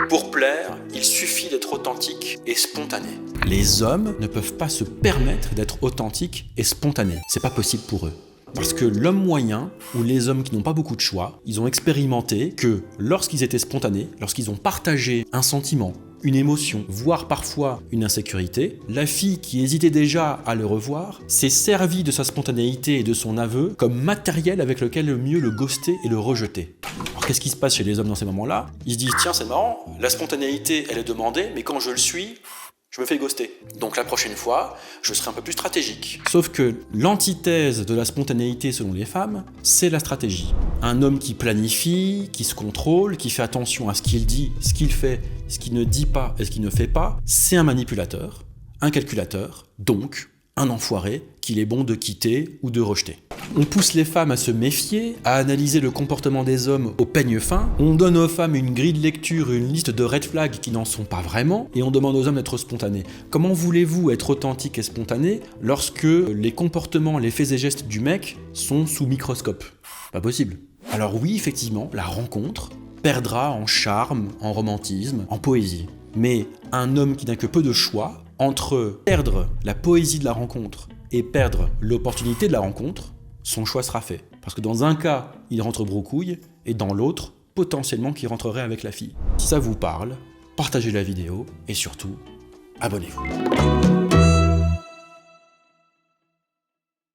Pour plaire, il suffit d'être authentique et spontané. Les hommes ne peuvent pas se permettre d'être authentiques et spontanés. C'est pas possible pour eux. Parce que l'homme moyen, ou les hommes qui n'ont pas beaucoup de choix, ils ont expérimenté que lorsqu'ils étaient spontanés, lorsqu'ils ont partagé un sentiment, une émotion, voire parfois une insécurité, la fille qui hésitait déjà à le revoir s'est servie de sa spontanéité et de son aveu comme matériel avec lequel le mieux le ghoster et le rejeter. Alors qu'est-ce qui se passe chez les hommes dans ces moments-là? Ils se disent tiens c'est marrant, la spontanéité elle est demandée, mais quand je le suis, je me fais ghoster. Donc la prochaine fois, je serai un peu plus stratégique. Sauf que l'antithèse de la spontanéité selon les femmes, c'est la stratégie. Un homme qui planifie, qui se contrôle, qui fait attention à ce qu'il dit, ce qu'il fait, ce qu'il ne dit pas et ce qu'il ne fait pas, c'est un manipulateur, un calculateur, donc un enfoiré qu'il est bon de quitter ou de rejeter. On pousse les femmes à se méfier, à analyser le comportement des hommes au peigne fin, on donne aux femmes une grille de lecture, une liste de red flags qui n'en sont pas vraiment, et on demande aux hommes d'être spontanés. Comment voulez-vous être authentique et spontané lorsque les comportements, les faits et gestes du mec sont sous microscope? Pas possible. Alors oui, effectivement, la rencontre perdra en charme, en romantisme, en poésie. Mais un homme qui n'a que peu de choix, entre perdre la poésie de la rencontre et perdre l'opportunité de la rencontre, son choix sera fait. Parce que dans un cas, il rentre broucouille, et dans l'autre, potentiellement qu'il rentrerait avec la fille. Si ça vous parle, partagez la vidéo, et surtout, abonnez-vous.